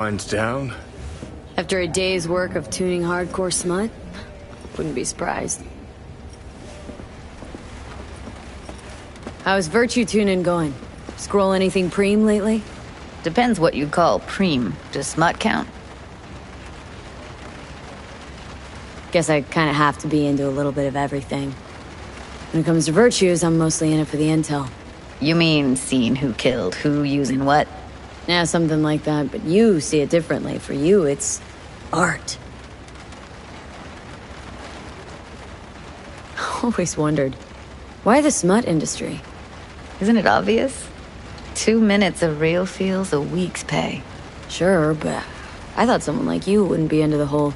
Winds down? After a day's work of tuning hardcore smut? Wouldn't be surprised. How's virtue tuning going? Scroll anything preem lately? Depends what you'd call preem. Does smut count? Guess I kinda have to be into a little bit of everything. When it comes to virtues, I'm mostly in it for the intel. You mean seeing who killed, who using what? Yeah, something like that, but you see it differently. For you, it's art. Always wondered, why the smut industry? Isn't it obvious? 2 minutes of real feels a week's pay. Sure, but I thought someone like you wouldn't be into the whole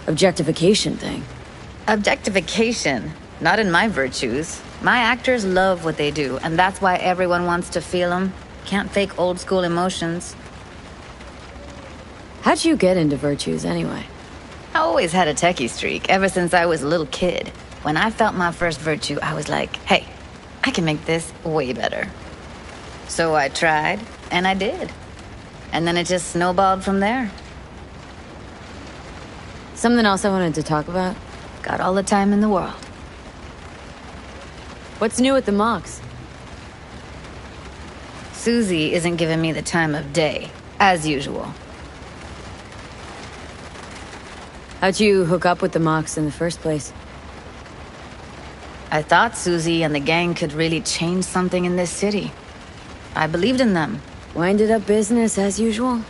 objectification thing. Objectification? Not in my virtues. My actors love what they do, and that's why everyone wants to feel them. Can't fake old school emotions. How'd you get into virtues anyway? I always had a techie streak, ever since I was a little kid. When I felt my first virtue, I was like, hey, I can make this way better. So I tried, and I did. And then it just snowballed from there. Something else I wanted to talk about? Got all the time in the world. What's new at the Mox? Susie isn't giving me the time of day, as usual. How'd you hook up with the Mox in the first place? I thought Susie and the gang could really change something in this city. I believed in them. Winded up business as usual?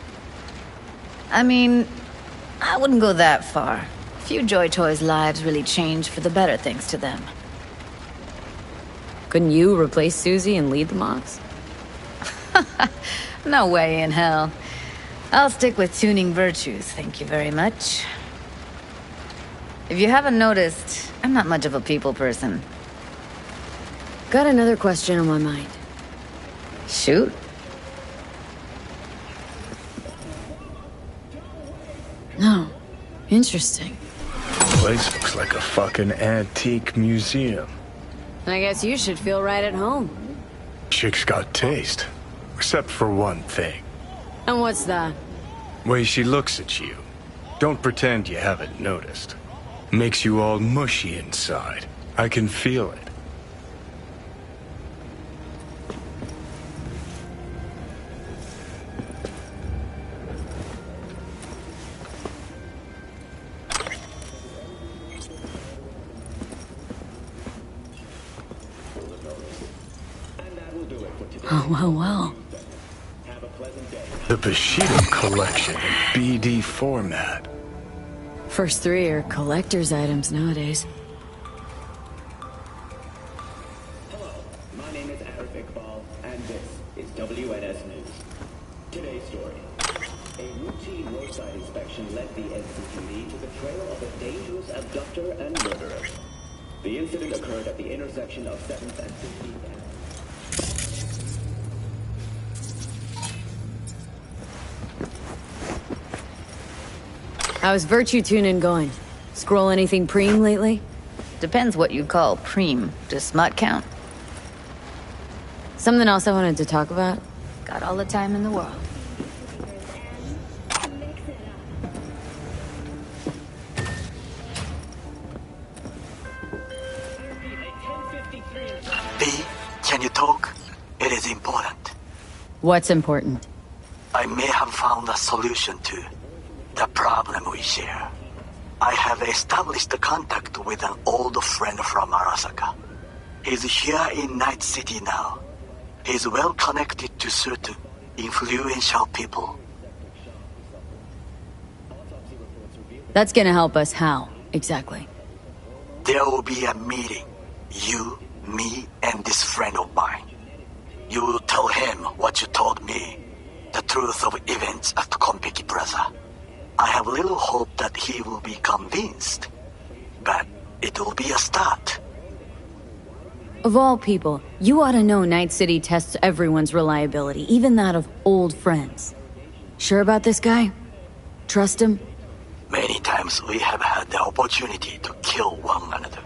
I mean, I wouldn't go that far. Few Joy Toys' lives really changed for the better thanks to them. Couldn't you replace Susie and lead the Mox? No way in hell. I'll stick with tuning virtues, thank you very much. If you haven't noticed, I'm not much of a people person. Got another question on my mind. Shoot. No. Interesting. Place looks like a fucking antique museum. I guess you should feel right at home. Chick's got taste. Except for one thing. And what's that? Way she looks at you. Don't pretend you haven't noticed. Makes you all mushy inside. I can feel it. Oh, well. The Bushido collection in BD format. First three are collector's items nowadays. Hello, my name is Arif Iqbal, and this is WNS News. Today's story. A routine roadside inspection led the NCPD to the trail of a dangerous abductor and murderer. The incident occurred at the intersection of 7th and 15th Avenue. How's virtue tuning going? Scroll anything preem lately? Depends what you'd call preem. Does smut count? Something else I wanted to talk about? Got all the time in the world. B, can you talk? It is important. What's important? I may have found a solution to the problem we share. I have established a contact with an old friend from Arasaka. He's here in Night City now. He's well connected to certain influential people. That's gonna help us how, exactly? There will be a meeting. You, me, and this friend of mine. You will tell him what you told me. The truth of events at Konpeki Plaza. I have little hope that he will be convinced. But it will be a start. Of all people, you ought to know Night City tests everyone's reliability, even that of old friends. Sure about this guy? Trust him? Many times we have had the opportunity to kill one another.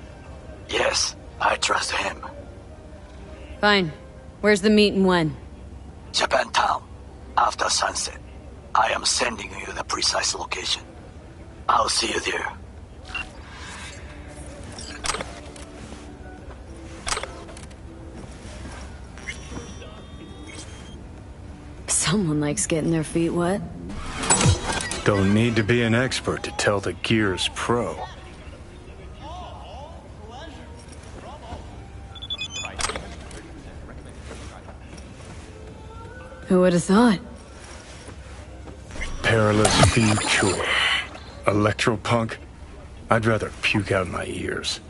Yes, I trust him. Fine. Where's the meet and when? Japantown, after sunset. I am sending you the precise location. I'll see you there. Someone likes getting their feet wet. Don't need to be an expert to tell the Gear's pro. Who would have thought? Perilous future. Electropunk? I'd rather puke out my ears.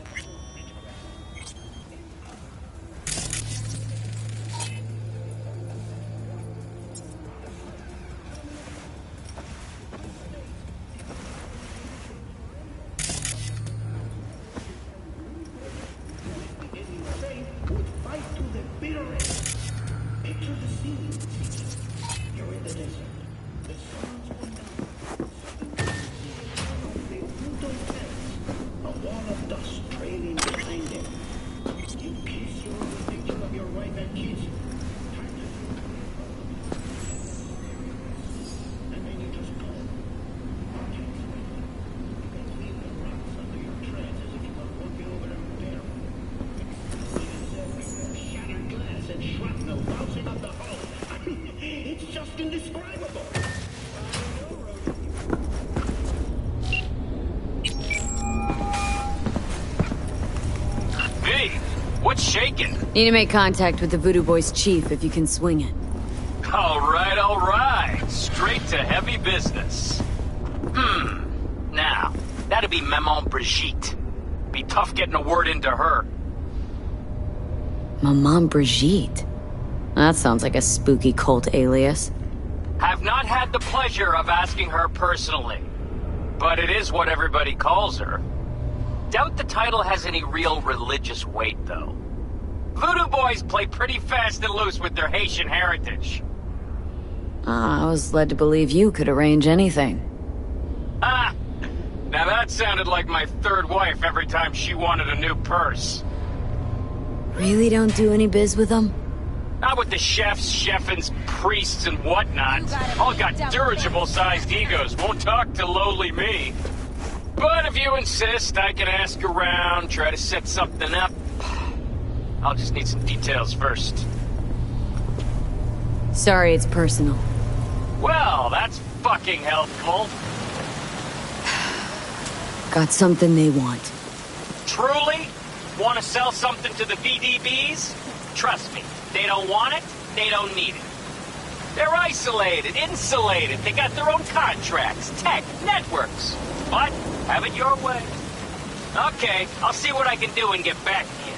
What's shaking? Need to make contact with the Voodoo Boys chief if you can swing it. All right. Straight to heavy business. Now, that'd be Maman Brigitte. Be tough getting a word into her. Maman Brigitte? That sounds like a spooky cult alias. Have not had the pleasure of asking her personally, but it is what everybody calls her. Doubt the title has any real religious weight, though. Voodoo Boys play pretty fast and loose with their Haitian heritage. I was led to believe you could arrange anything. Now that sounded like my third wife every time she wanted a new purse. Really don't do any biz with them? Not with the chefs, cheffins, priests, and whatnot. All got dirigible-sized egos, won't talk to lowly me. But if you insist, I can ask around, try to set something up. I'll just need some details first. Sorry, it's personal. Well, that's fucking helpful. Got something they want. Truly? Want to sell something to the VDBs? Trust me, they don't want it, they don't need it. They're isolated, insulated, they got their own contracts, tech, networks. But, have it your way. Okay, I'll see what I can do and get back to you.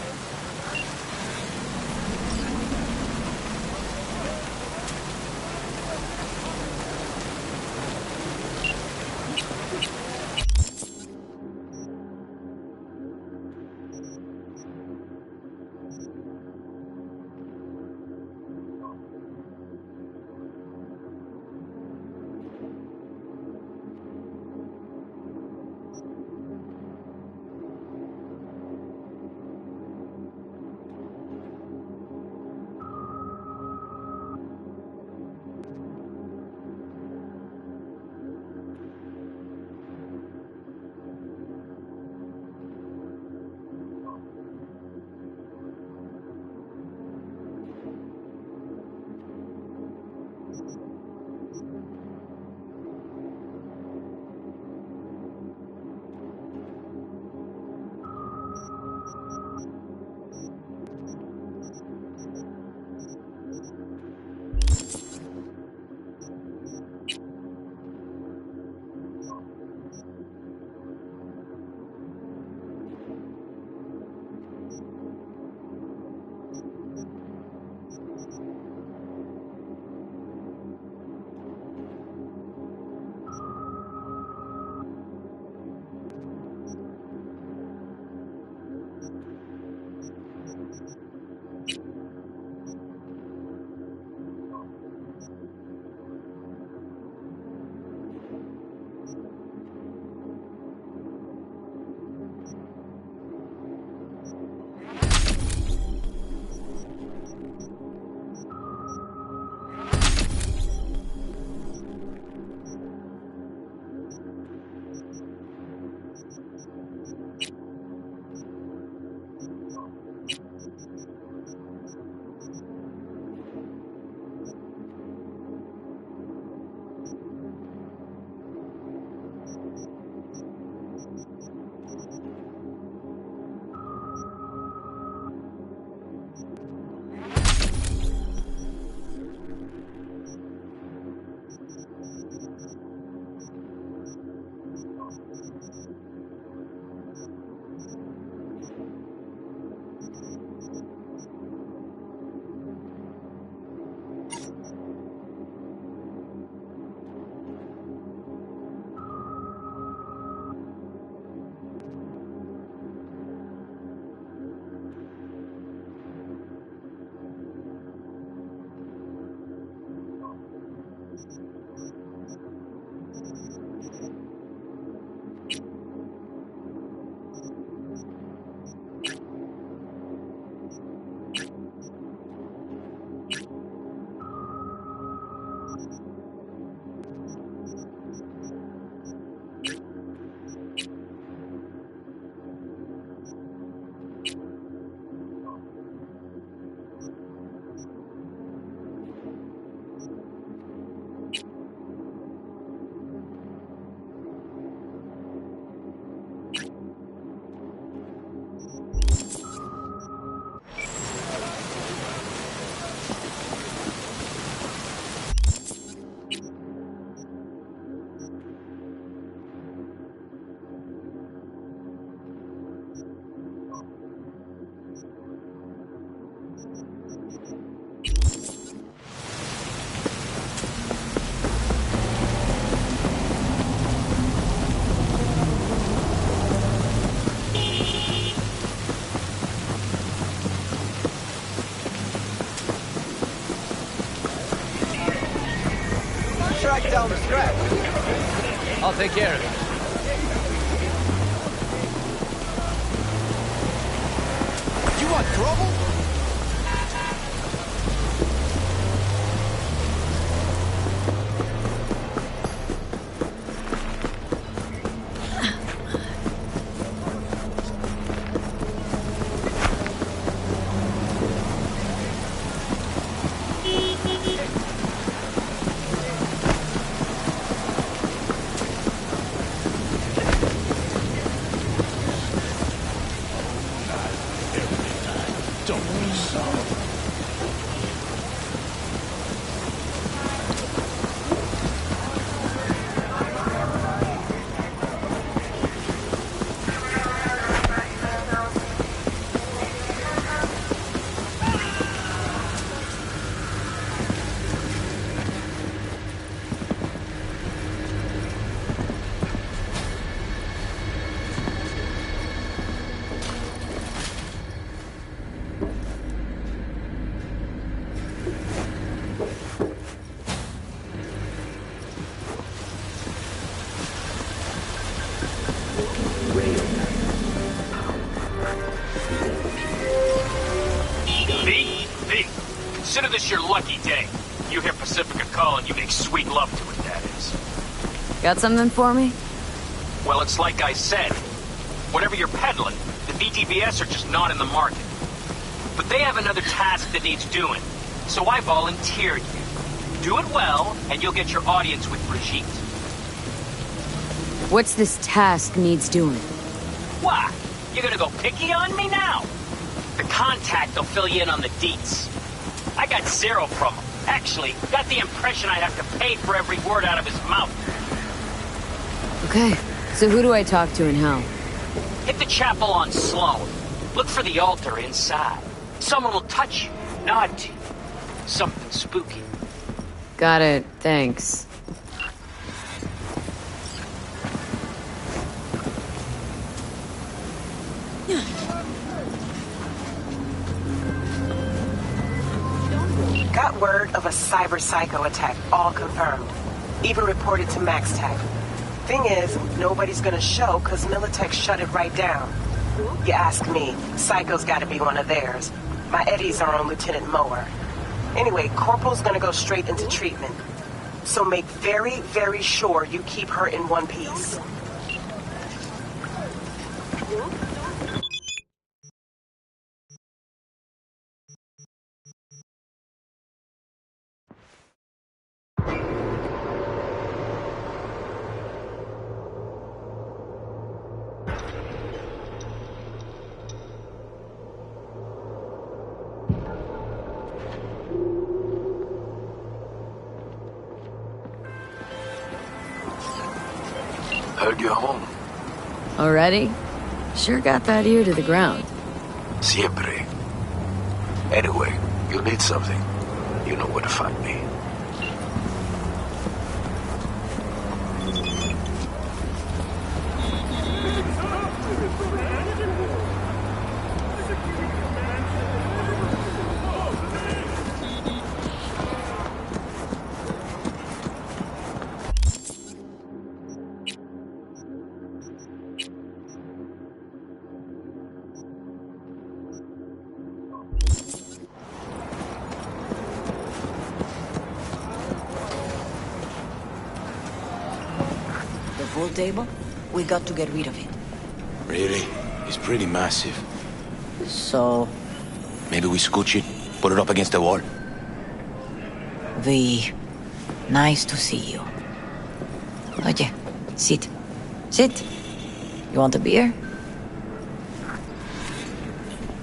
down the scratch. I'll take care of it. You want trouble? Consider this your lucky day. You hear Pacifica call and you make sweet love to it, that is. Got something for me? Well, it's like I said. Whatever you're peddling, the VTBS are just not in the market. But they have another task that needs doing, so I volunteered you. Do it well, and you'll get your audience with Brigitte. What's this task needs doing? What? You're gonna go picky on me now? The contact will fill you in on the deets. I got zero from him. Actually, got the impression I'd have to pay for every word out of his mouth. Okay, so who do I talk to and how? Hit the chapel on Sloan. Look for the altar inside. Someone will touch you, nod to you. Something spooky. Got it, thanks. Got word of a cyber psycho attack, all confirmed. Even reported to MaxTech. Thing is, nobody's gonna show because Militech shut it right down. You ask me, Psycho's gotta be one of theirs. My Eddies are on Lieutenant Mower. Anyway, Corporal's gonna go straight into treatment. So make very, very sure you keep her in one piece. Heard you're home. Already? Sure got that ear to the ground. Siempre. Anyway, you need something. You know where to find me. Pool table? We got to get rid of it. Really? It's pretty massive. So... Maybe we scooch it, put it up against the wall. V, nice to see you. Oye, sit. Sit. You want a beer?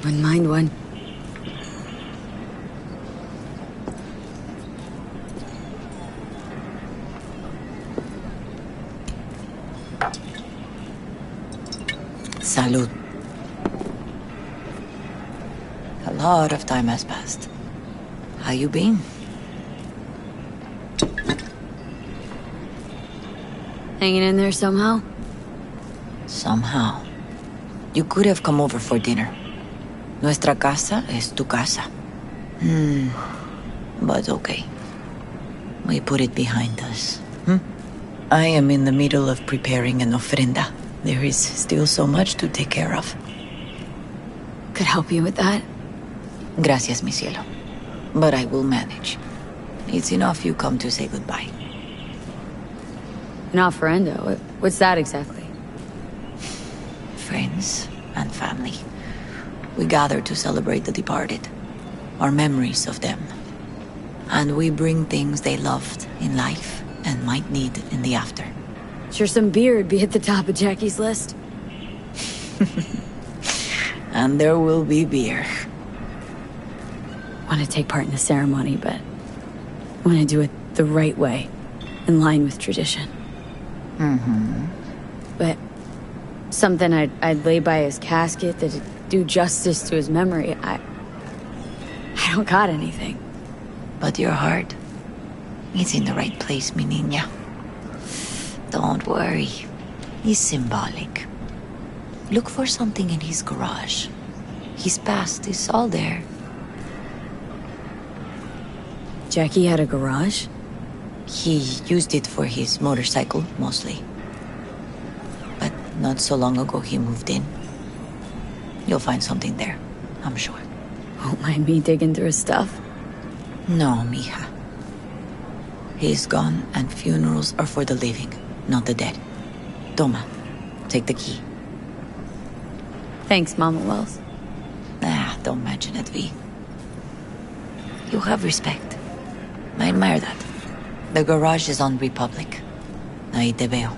Wouldn't mind one. Salud. A lot of time has passed. How you been? Hanging in there somehow? Somehow. You could have come over for dinner. Nuestra casa es tu casa. But okay. We put it behind us. Hmm? I am in the middle of preparing an ofrenda. There is still so much to take care of. Could help you with that? Gracias, mi cielo. But I will manage. It's enough you come to say goodbye. An offerenda? What's that exactly? Friends and family. We gather to celebrate the departed. Our memories of them. And we bring things they loved in life and might need in the after. Sure some beer would be at the top of Jackie's list. And there will be beer. Want to take part in the ceremony, but I want to do it the right way, in line with tradition. Mm-hmm. But something I'd lay by his casket that'd do justice to his memory. I don't got anything. But your heart, it's in the right place, mi niña. Don't worry. It's symbolic. Look for something in his garage. His past is all there. Jackie had a garage? He used it for his motorcycle, mostly. But not so long ago he moved in. You'll find something there, I'm sure. Won't mind me digging through his stuff? No, mija. He is gone, and funerals are for the living, not the dead. Toma, take the key. Thanks, Mama Wells. Don't mention it, V. You have respect. I admire that. The garage is on Republic. Ahí te veo.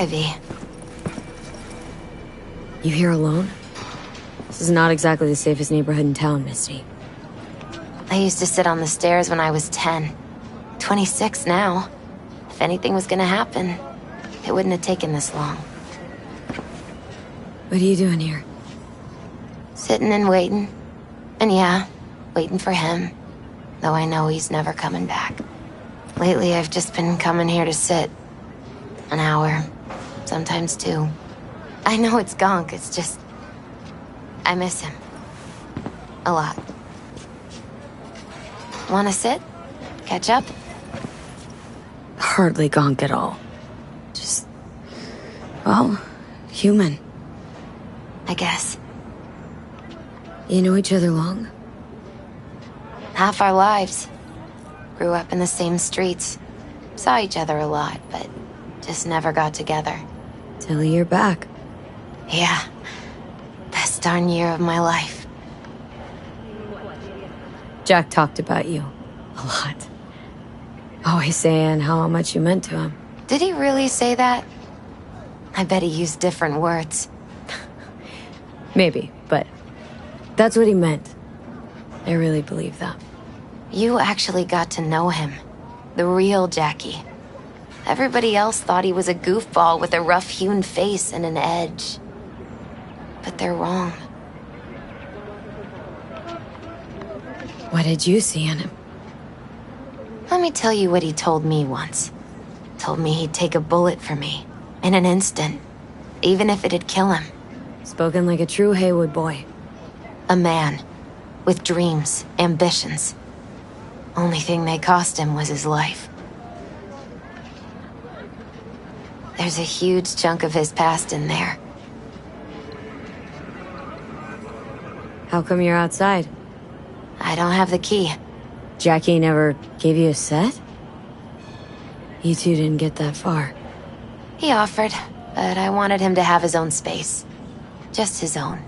V. You here alone? This is not exactly the safest neighborhood in town, Misty. I used to sit on the stairs when I was 10. 26 now. If anything was gonna happen, it wouldn't have taken this long. What are you doing here? Sitting and waiting. And yeah, waiting for him. Though I know he's never coming back. Lately, I've just been coming here to sit. An hour. Sometimes 2. I know it's gonk, it's just... I miss him. A lot. Wanna sit? Catch up? Hardly gonk at all. Just... well, human. I guess. You know each other long? Half our lives. Grew up in the same streets. Saw each other a lot, but just never got together. Till you're back. Yeah. Best darn year of my life. Jack talked about you. A lot. Always saying how much you meant to him. Did he really say that? I bet he used different words. Maybe, but that's what he meant. I really believe that. You actually got to know him. The real Jackie. Everybody else thought he was a goofball with a rough-hewn face and an edge. But they're wrong. What did you see in him? Let me tell you what he told me once. Told me he'd take a bullet for me. In an instant. Even if it'd kill him. Spoken like a true Haywood boy. A man. With dreams, ambitions. Only thing they cost him was his life. There's a huge chunk of his past in there. How come you're outside? I don't have the key. Jackie never gave you a set? You two didn't get that far. He offered, but I wanted him to have his own space. Just his own.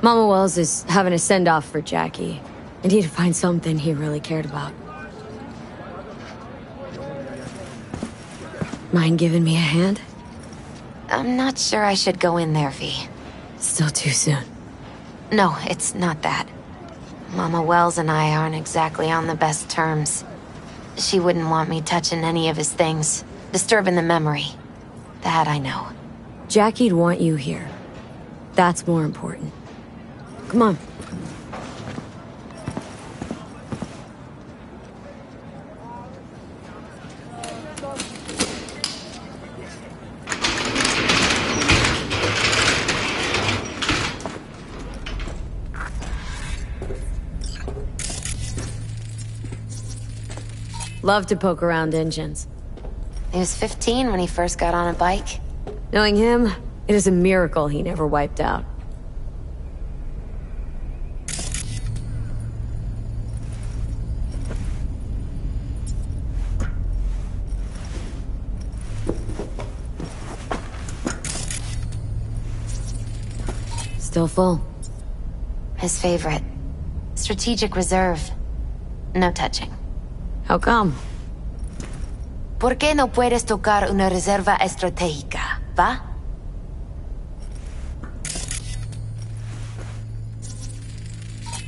Mama Wells is having a send-off for Jackie. I need to find something he really cared about. Mind giving me a hand? I'm not sure I should go in there, V. Still too soon. No, it's not that. Mama Wells and I aren't exactly on the best terms. She wouldn't want me touching any of his things, disturbing the memory. That I know. Jackie'd want you here. That's more important. Come on. Love to poke around engines. He was 15 when he first got on a bike. Knowing him, it is a miracle he never wiped out. Still full. His favorite. Strategic reserve. No touching. How come? ¿Por qué no puedes tocar una reserva estratégica, va?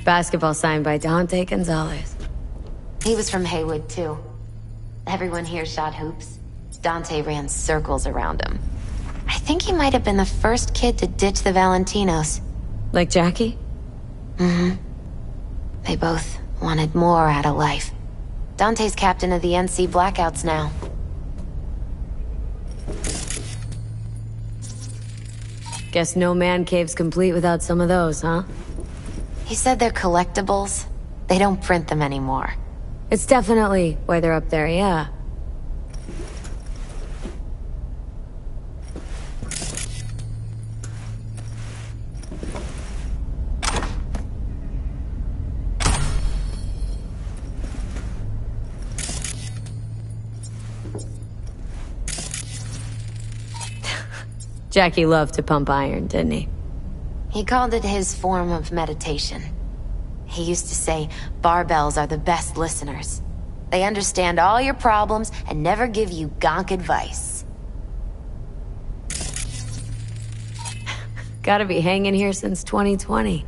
Basketball signed by Dante Gonzalez. He was from Haywood, too. Everyone here shot hoops. Dante ran circles around him. I think he might have been the first kid to ditch the Valentinos. Like Jackie? Mm-hmm. They both wanted more out of life. Dante's captain of the NC Blackouts now. Guess no man cave's complete without some of those, huh? He said they're collectibles. They don't print them anymore. It's definitely why they're up there, yeah. Jackie loved to pump iron, didn't he? He called it his form of meditation. He used to say barbells are the best listeners. They understand all your problems and never give you gonk advice. Gotta be hanging here since 2020.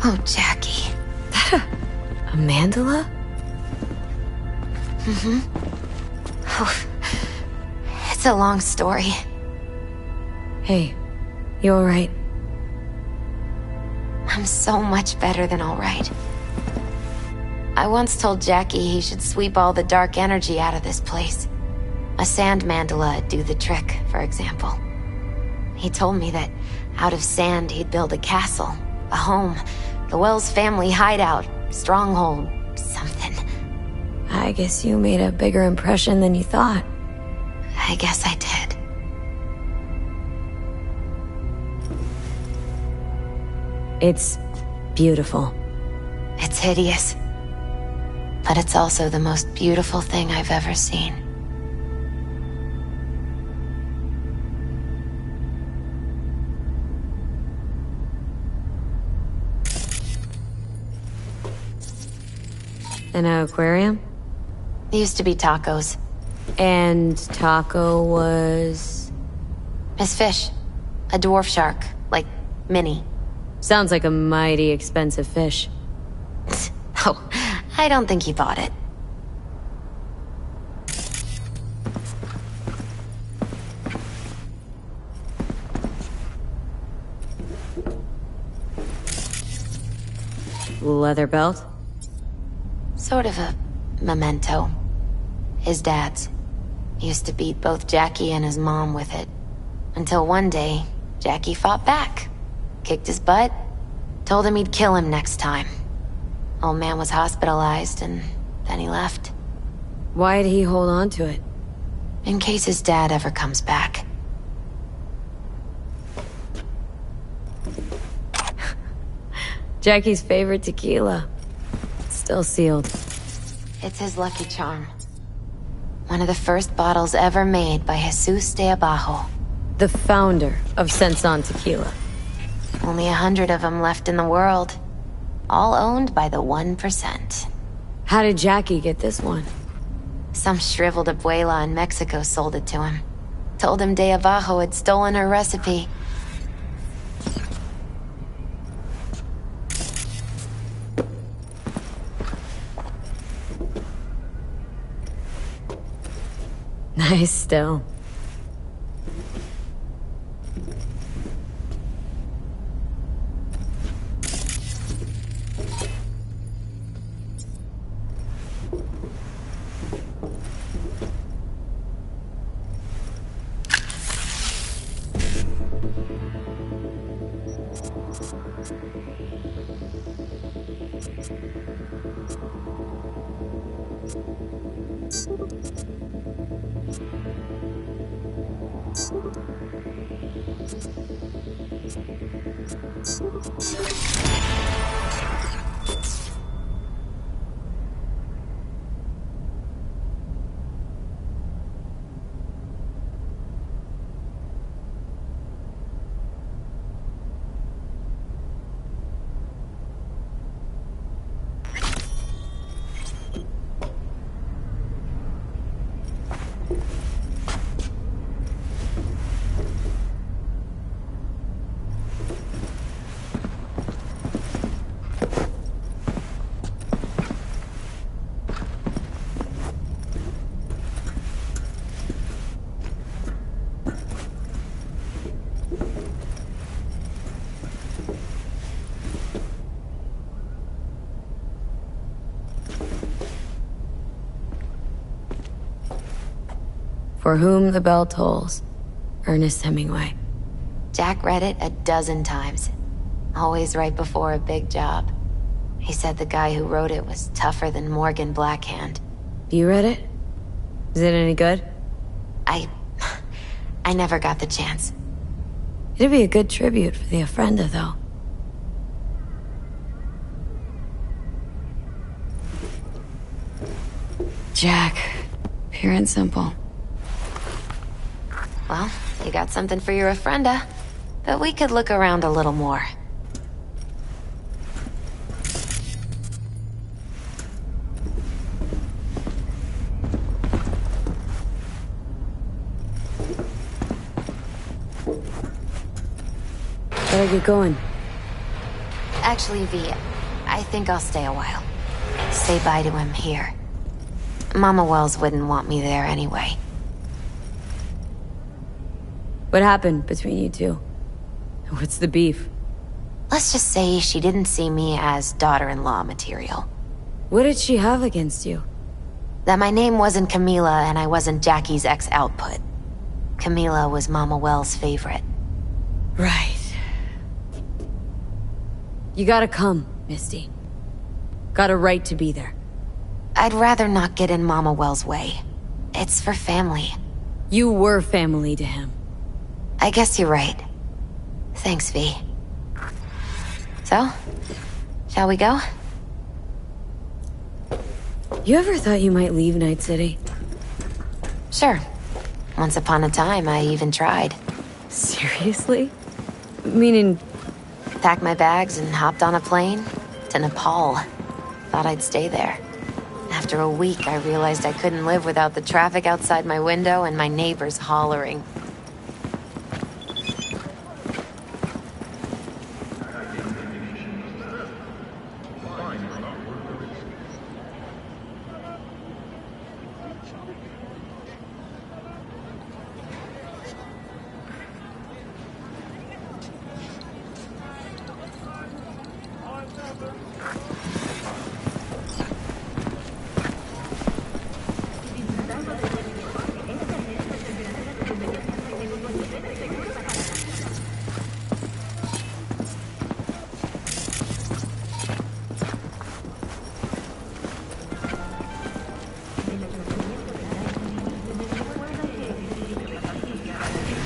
Oh, Jackie. A mandala? Mm-hmm. Oh, it's a long story. Hey, you alright? I'm so much better than alright. I once told Jackie he should sweep all the dark energy out of this place. A sand mandala'd do the trick, for example. He told me that out of sand he'd build a castle, a home, the Wells family hideout, stronghold, something. I guess you made a bigger impression than you thought. I guess I did. It's beautiful. It's hideous. But it's also the most beautiful thing I've ever seen. An aquarium? It used to be Taco's. And Taco was... Miss Fish. A dwarf shark. Like, mini. Sounds like a mighty expensive fish. Oh, I don't think he bought it. Leather belt? Sort of a memento. His dad's. He used to beat both Jackie and his mom with it. Until one day, Jackie fought back. Kicked his butt. Told him he'd kill him next time. Old man was hospitalized, and then he left. Why'd he hold on to it? In case his dad ever comes back. Jackie's favorite tequila. Still sealed. It's his lucky charm. One of the first bottles ever made by Jesus de Abajo. The founder of Senson Tequila. Only 100 of them left in the world. All owned by the 1%. How did Jackie get this one? Some shriveled abuela in Mexico sold it to him. Told him de Abajo had stolen her recipe. Nice still. For whom the bell tolls. Ernest Hemingway. Jack read it a dozen times. Always right before a big job. He said the guy who wrote it was tougher than Morgan Blackhand. You read it? Is it any good? I never got the chance. It'd be a good tribute for the ofrenda, though. Jack, pure and simple. Well, you got something for your ofrenda. But we could look around a little more. Better get going. Actually, V, I think I'll stay a while. Say bye to him here. Mama Wells wouldn't want me there anyway. What happened between you two? What's the beef? Let's just say she didn't see me as daughter-in-law material. What did she have against you? That my name wasn't Camila and I wasn't Jackie's ex-output. Camila was Mama Wells' favorite. Right. You gotta come, Misty. Got a right to be there. I'd rather not get in Mama Wells' way. It's for family. You were family to him. I guess you're right. Thanks, V. So, shall we go? You ever thought you might leave Night City? Sure. Once upon a time, I even tried. Seriously? Meaning... Packed my bags and hopped on a plane to Nepal. Thought I'd stay there. After a week, I realized I couldn't live without the traffic outside my window and my neighbors hollering.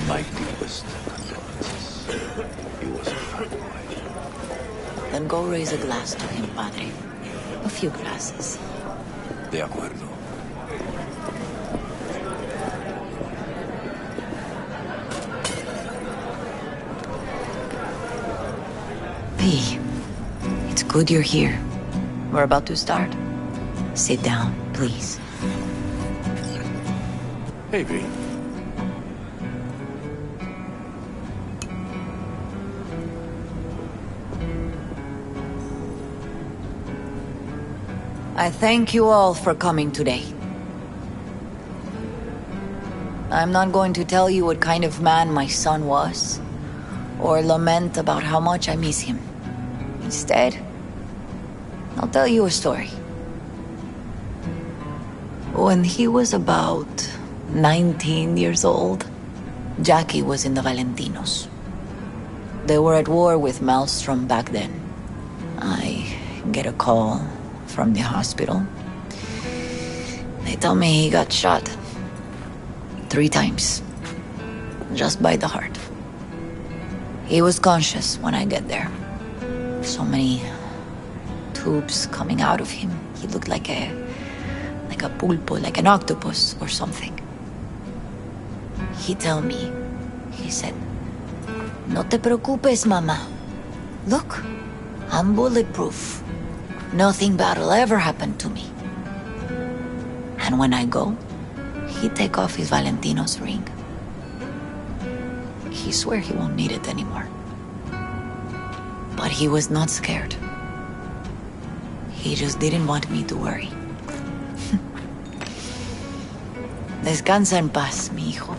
My deepest condolences. He was a fat boy. Then go raise a glass to him, Padre. A few glasses. De acuerdo. V, it's good you're here. We're about to start. Sit down, please. Hey, V. I thank you all for coming today. I'm not going to tell you what kind of man my son was, or lament about how much I miss him. Instead, I'll tell you a story. When he was about 19 years old, Jackie was in the Valentinos. They were at war with Maelstrom back then. I get a call from the hospital. They tell me he got shot 3 times, just by the heart. He was conscious when I get there. So many tubes coming out of him. He looked like a pulpo, like an octopus or something. He tell me, he said, "No te preocupes, mama. Look, I'm bulletproof. Nothing bad will ever happen to me." And when I go, he take off his Valentino's ring. He swear he won't need it anymore. But he was not scared. He just didn't want me to worry. Descansa en paz, mi hijo.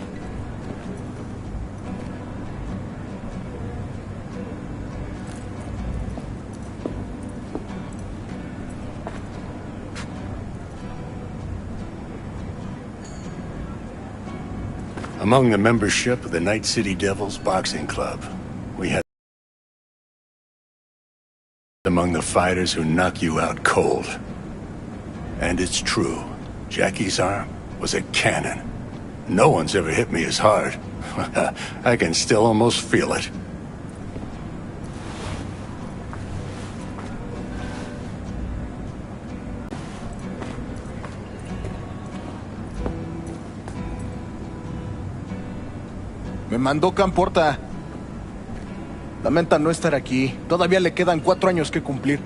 Among the membership of the Night City Devils Boxing Club, we had among the fighters who knock you out cold. And it's true, Jackie's arm was a cannon. No one's ever hit me as hard. I can still almost feel it. Me mandó Camporta. Lamenta no estar aquí. Todavía le quedan 4 años que cumplir.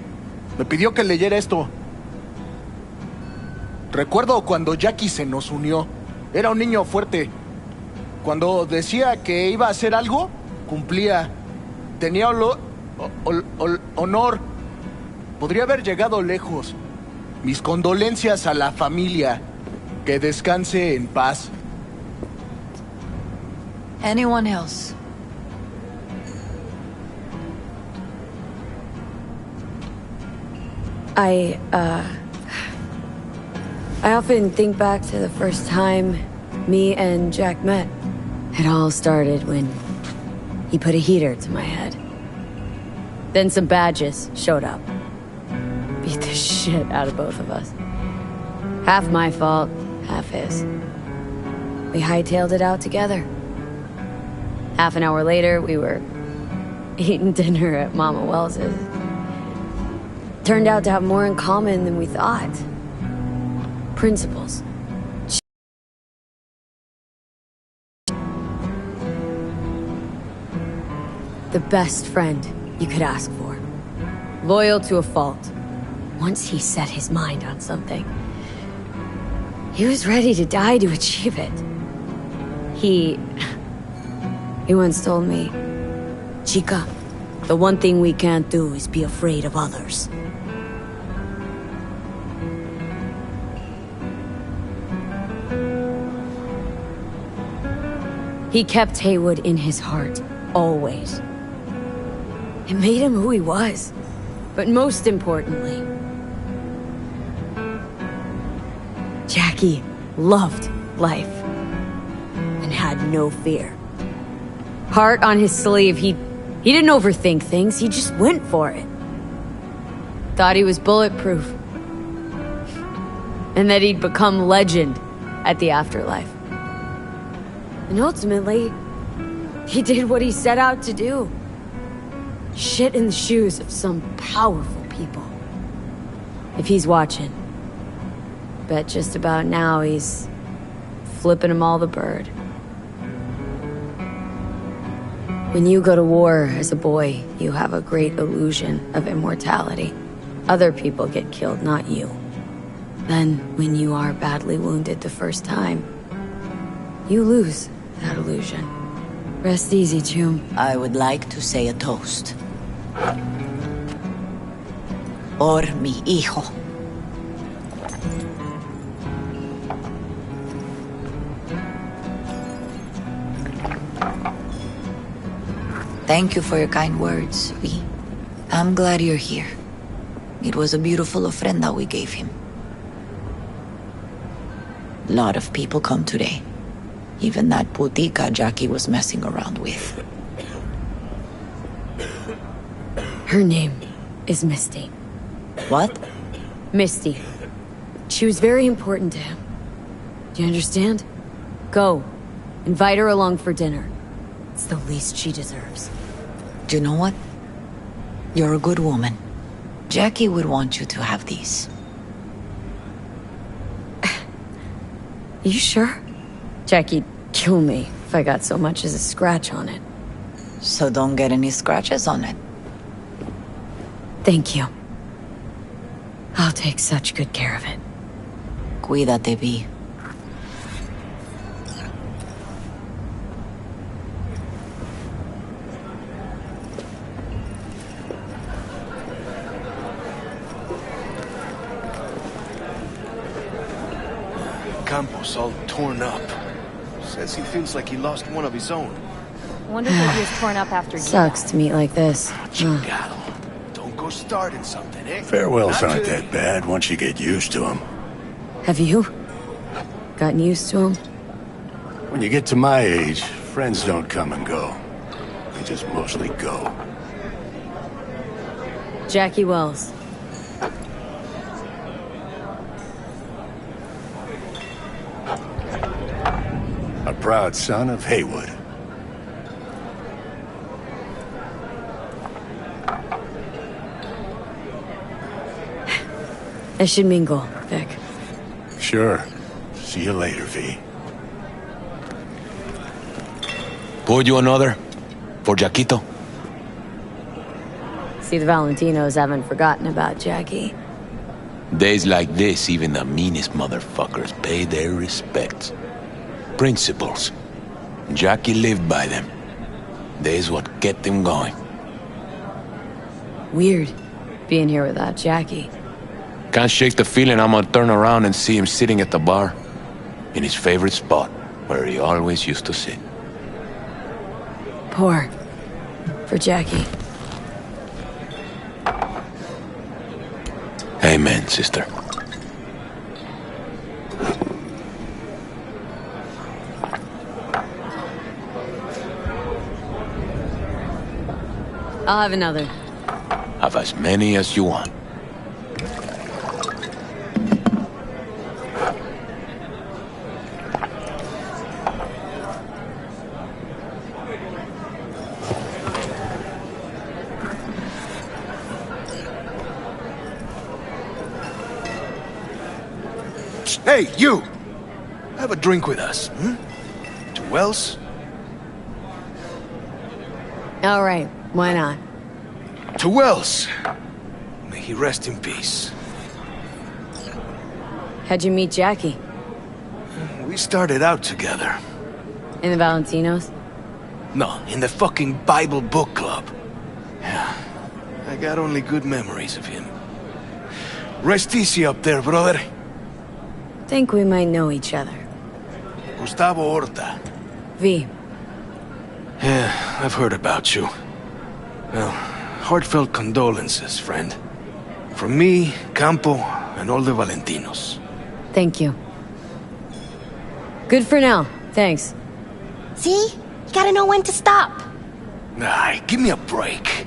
Me pidió que leyera esto. Recuerdo cuando Jackie se nos unió. Era un niño fuerte. Cuando decía que iba a hacer algo, cumplía. Tenía honor. Podría haber llegado lejos. Mis condolencias a la familia. Que descanse en paz. Anyone else? I often think back to the first time me and Jack met. It all started when he put a heater to my head. Then some badges showed up. Beat the shit out of both of us. Half my fault, half his. We hightailed it out together. Half an hour later, we were eating dinner at Mama Wells's. Turned out to have more in common than we thought. Principles. The best friend you could ask for. Loyal to a fault. Once he set his mind on something, he was ready to die to achieve it. He once told me, Chica, the one thing we can't do is be afraid of others. He kept Haywood in his heart, always. It made him who he was. But most importantly, Jackie loved life and had no fear. Heart on his sleeve, he didn't overthink things, he just went for it. Thought he was bulletproof. And that he'd become legend at the afterlife. And ultimately, he did what he set out to do. Shit in the shoes of some powerful people. If he's watching, bet just about now he's flipping them all the bird. When you go to war as a boy, you have a great illusion of immortality. Other people get killed, not you. Then, when you are badly wounded the first time, you lose that illusion. Rest easy, Chum. I would like to say a toast. Por mi hijo. Thank you for your kind words, V. I'm glad you're here. It was a beautiful ofrenda we gave him. A lot of people come today. Even that putica Jackie was messing around with. Her name is Misty. What? Misty. She was very important to him. Do you understand? Go. Invite her along for dinner. It's the least she deserves. Do you know what? You're a good woman. Jackie would want you to have these. You sure? Jackie'd kill me if I got so much as a scratch on it. So don't get any scratches on it. Thank you. I'll take such good care of it. Cuídate, V. Campos all torn up. Says he feels like he lost one of his own. Wonder if he was torn up after you. Sucks to meet like this. Chingado. Don't go starting something, eh? Farewells aren't that bad once you get used to them. Have you gotten used to him? When you get to my age, friends don't come and go. They just mostly go. Jackie Wells. A proud son of Haywood. I should mingle, Vic. Sure. See you later, V. Pour you another? For Jaquito? See, the Valentinos haven't forgotten about Jackie. Days like this, even the meanest motherfuckers pay their respects. Principles. Jackie lived by them. They's what kept him going. Weird, being here without Jackie. Can't shake the feeling I'm gonna turn around and see him sitting at the bar. In his favorite spot, where he always used to sit. Pour. For Jackie. Amen, sister. I'll have another. Have as many as you want. Hey, you! Have a drink with us, hmm? To Wells? All right, why not? To Wells! May he rest in peace. How'd you meet Jackie? We started out together. In the Valentinos? No, in the fucking Bible book club. Yeah, I got only good memories of him. Rest easy up there, brother. Think we might know each other. Gustavo Horta. V. Yeah, I've heard about you. Well, heartfelt condolences, friend. From me, Campo, and all the Valentinos. Thank you. Good for now. Thanks. See? You gotta know when to stop. Nah, give me a break.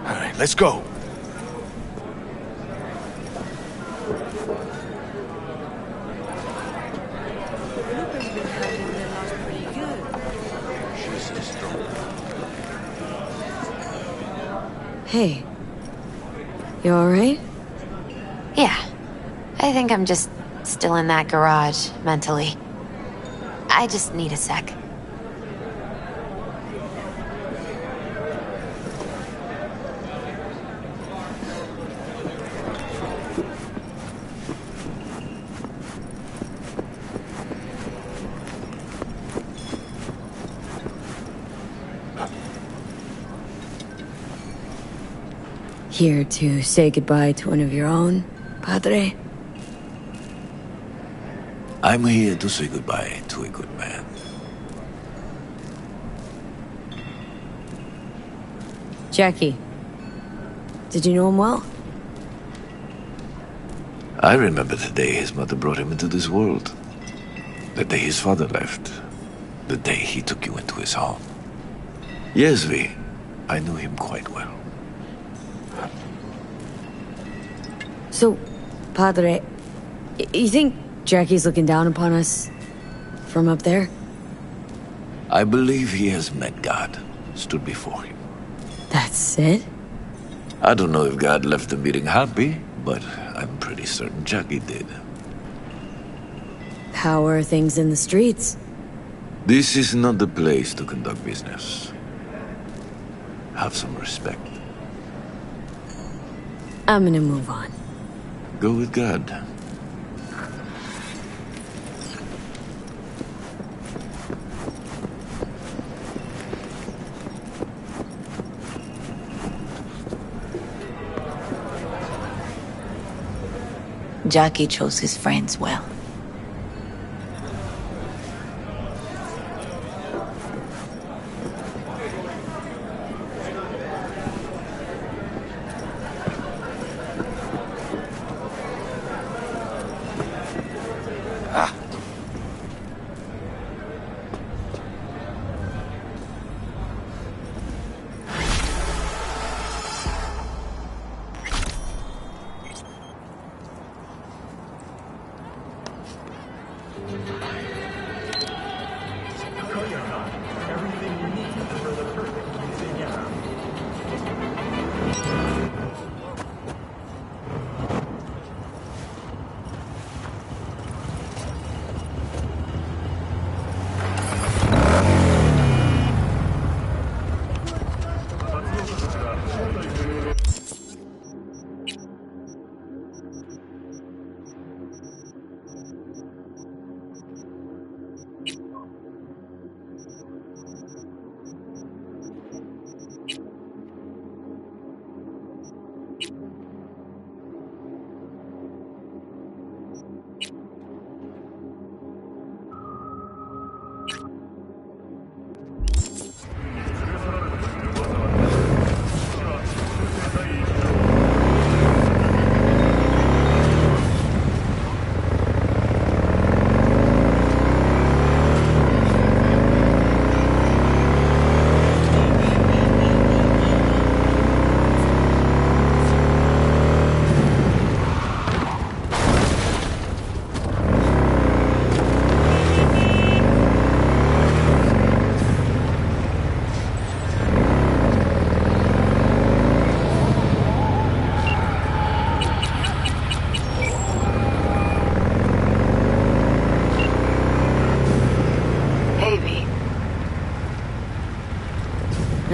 All right, let's go. Hey. You alright? Yeah. I think I'm just still in that garage, mentally. I just need a sec. Here to say goodbye to one of your own, Padre? I'm here to say goodbye to a good man. Jackie. Did you know him well? I remember the day his mother brought him into this world. The day his father left. The day he took you into his home. Yes, V. I knew him quite well. So, Padre, you think Jackie's looking down upon us from up there? I believe he has met God, stood before him. That's it? I don't know if God left the meeting happy, but I'm pretty certain Jackie did. How are things in the streets? This is not the place to conduct business. Have some respect. I'm gonna move on. Go with God. Jackie chose his friends well.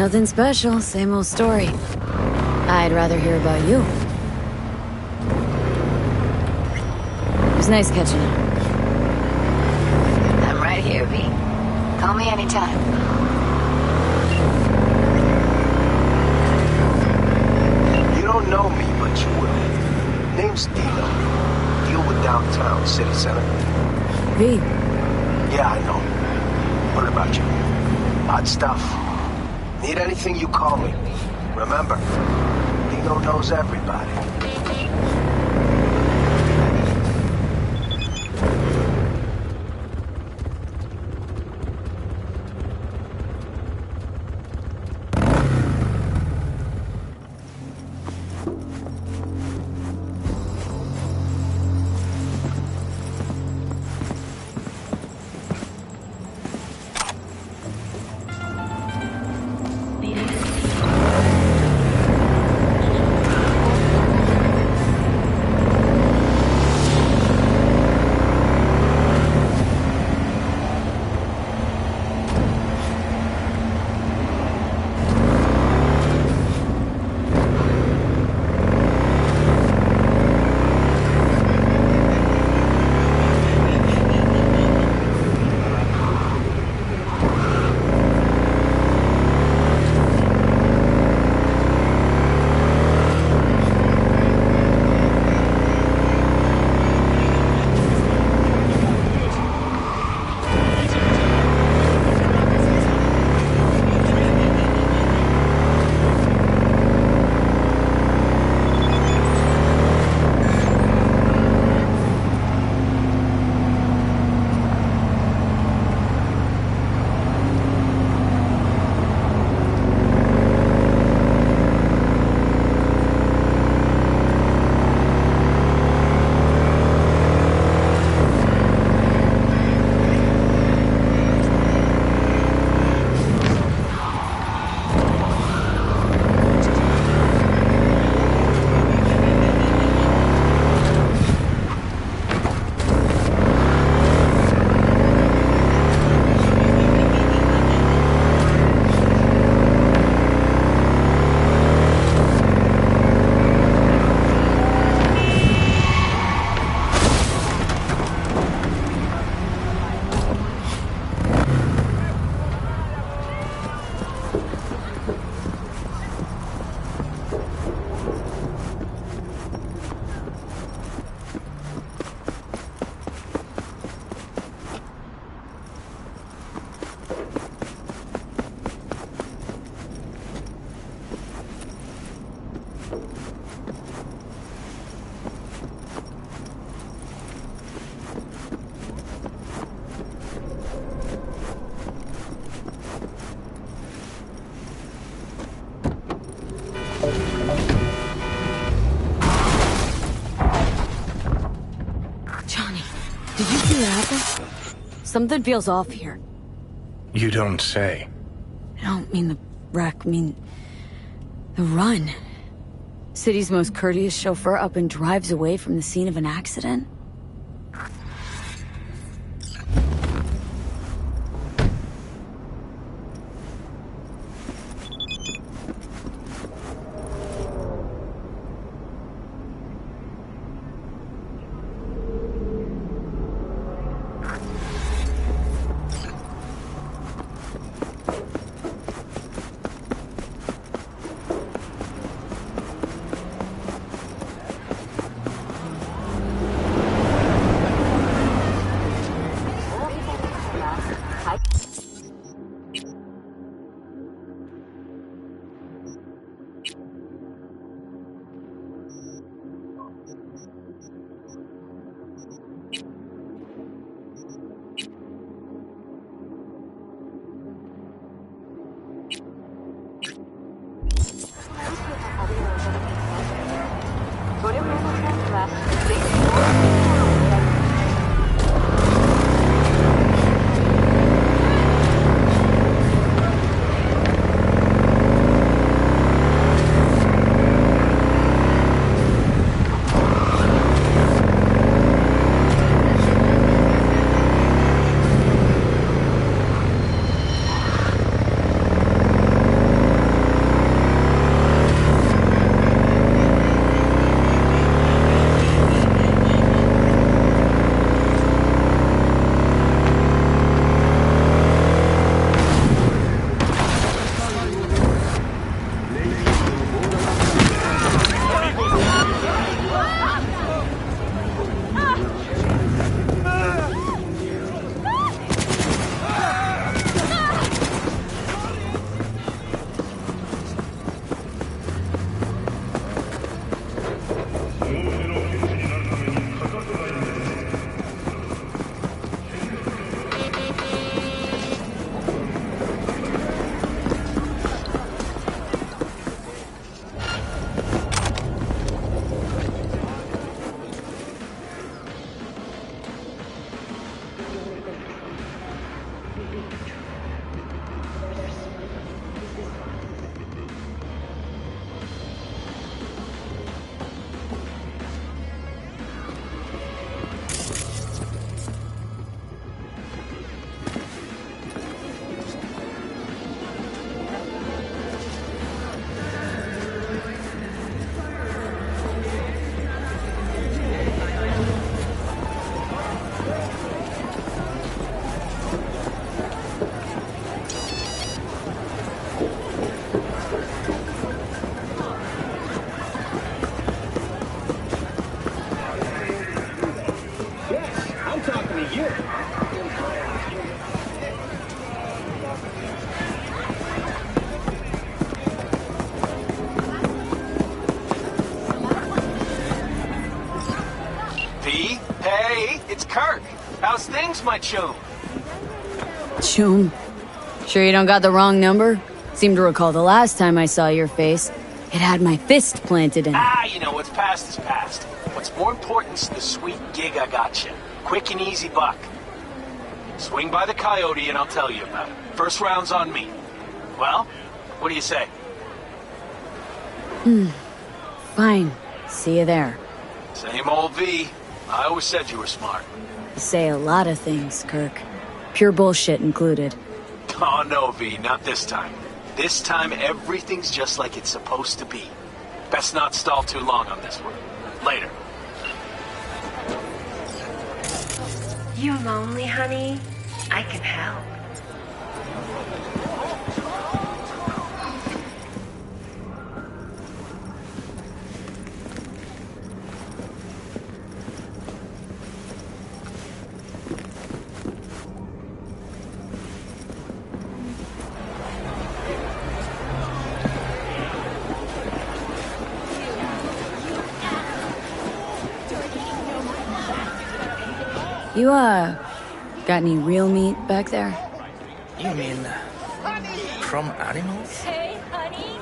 Nothing special, same old story. I'd rather hear about you. It was nice catching up. I'm right here, V. Call me anytime. You don't know me, but you will. Name's Dino. Deal with downtown, city center. V. Yeah, I know. What about you? Hot stuff. Need anything, you call me. Remember, Dino knows everybody. Did you see what happened? Something feels off here. You don't say. I don't mean the wreck, I mean the run. City's most courteous chauffeur up and drives away from the scene of an accident. Kirk, how's things, my chum? Choom. Sure you don't got the wrong number? Seem to recall the last time I saw your face. It had my fist planted in it. Ah, you know, what's past is past. What's more important is the sweet gig I got you. Quick and easy buck. Swing by the Coyote and I'll tell you about it. First round's on me. Well, what do you say? Fine. See you there. Same old V. I always said you were smart. You say a lot of things, Kirk. Pure bullshit included. Oh, no, V, not this time. This time, everything's just like it's supposed to be. Best not stall too long on this one. Later. You lonely, honey? I can help. You, got any real meat back there? You mean from animals? Hey, honey.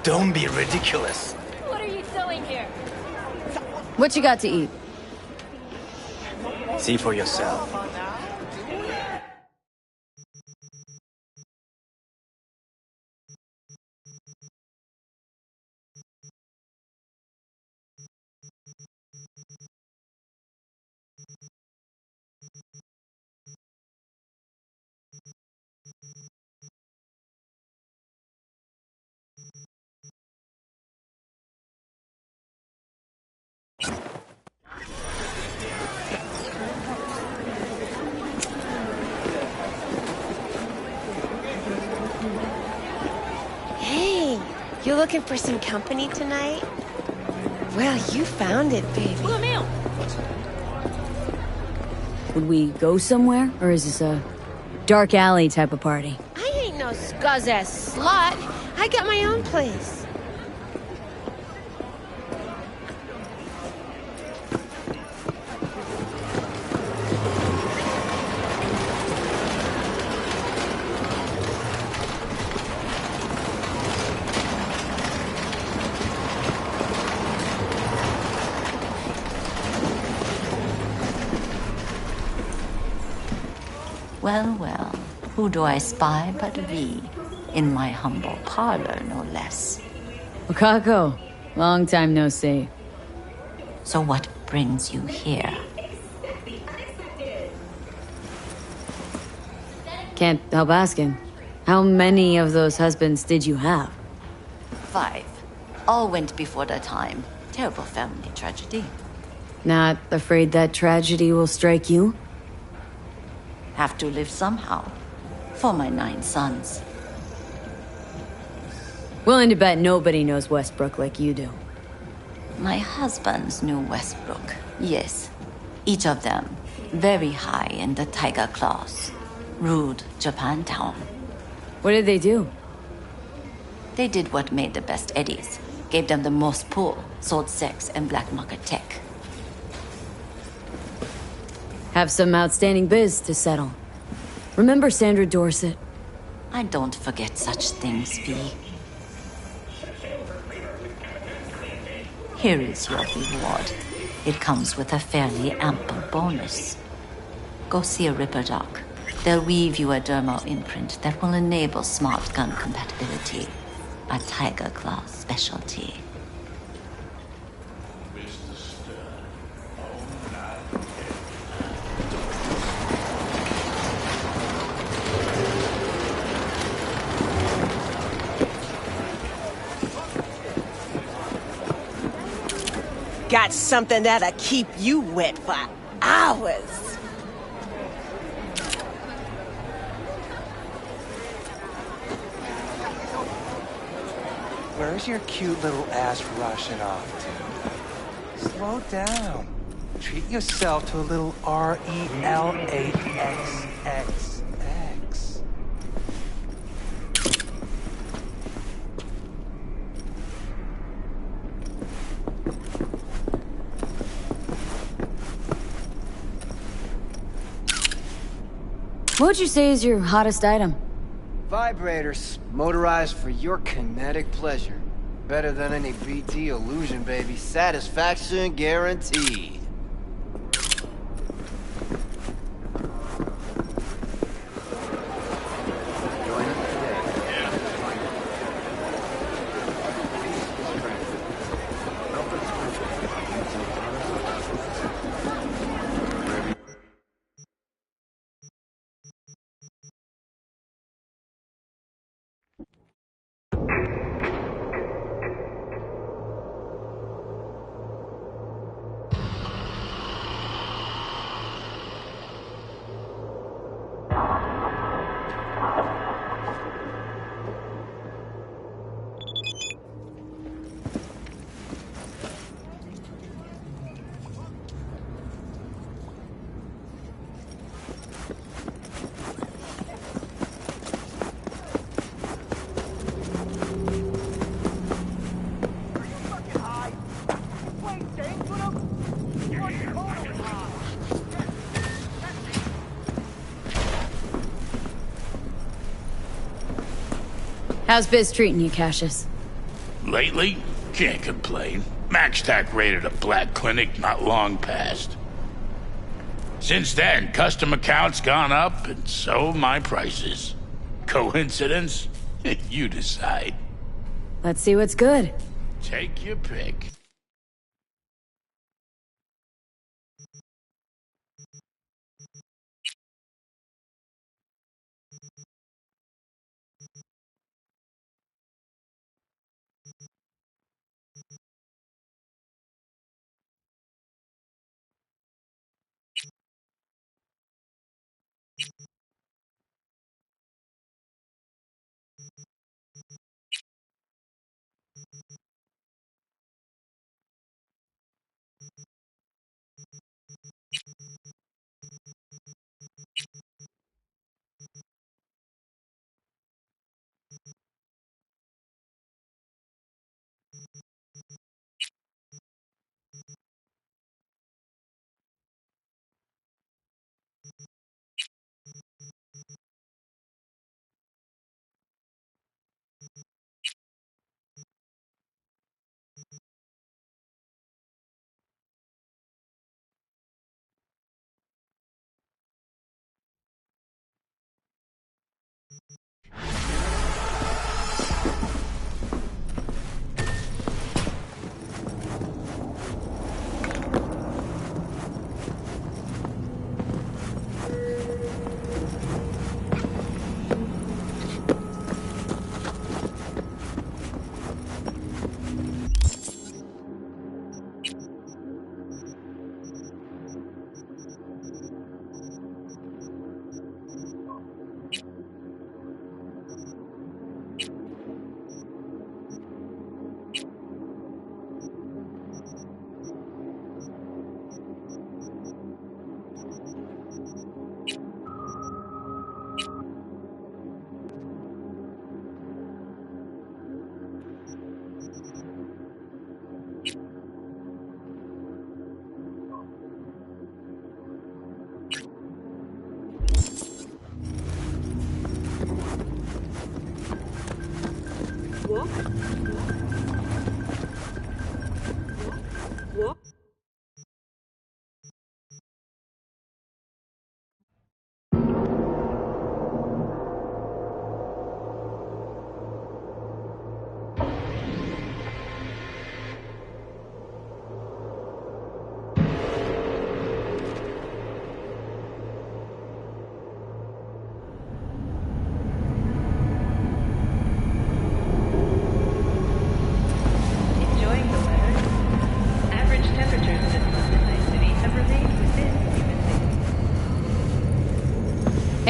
Don't be ridiculous. What are you doing here? What you got to eat? See for yourself. Hey, you looking for some company tonight? Well, you found it, baby. Would we go somewhere? Or is this a dark alley type of party? I ain't no scuzz-ass slut. I got my own place. Well, well, who do I spy but thee? In my humble parlor, no less. Wakako, long time no see. So what brings you here? Can't help asking. How many of those husbands did you have? 5. All went before their time. Terrible family tragedy. Not afraid that tragedy will strike you? Have to live somehow. For my 9 sons. Willing to bet nobody knows Westbrook like you do. My husbands knew Westbrook, yes. Each of them very high in the tiger class. Ruled Japantown. What did they do? They did what made the best eddies. Gave them the most pull, sold sex and black market tech. Have some outstanding biz to settle. Remember Sandra Dorset? I don't forget such things, V. Here is your reward. It comes with a fairly ample bonus. Go see a Ripper doc. They'll weave you a dermal imprint that will enable smart gun compatibility. A Tiger Claw specialty. Got something that'll keep you wet for hours. Where's your cute little ass rushing off to? Slow down. Treat yourself to a little RELAXXX. What would you say is your hottest item? Vibrators, motorized for your kinetic pleasure. Better than any BT illusion, baby. Satisfaction guaranteed. How's biz treating you, Cassius? Lately? Can't complain. MaxTac raided a black clinic not long past. Since then, custom accounts gone up, and so my prices. Coincidence? You decide. Let's see what's good. Take your pick.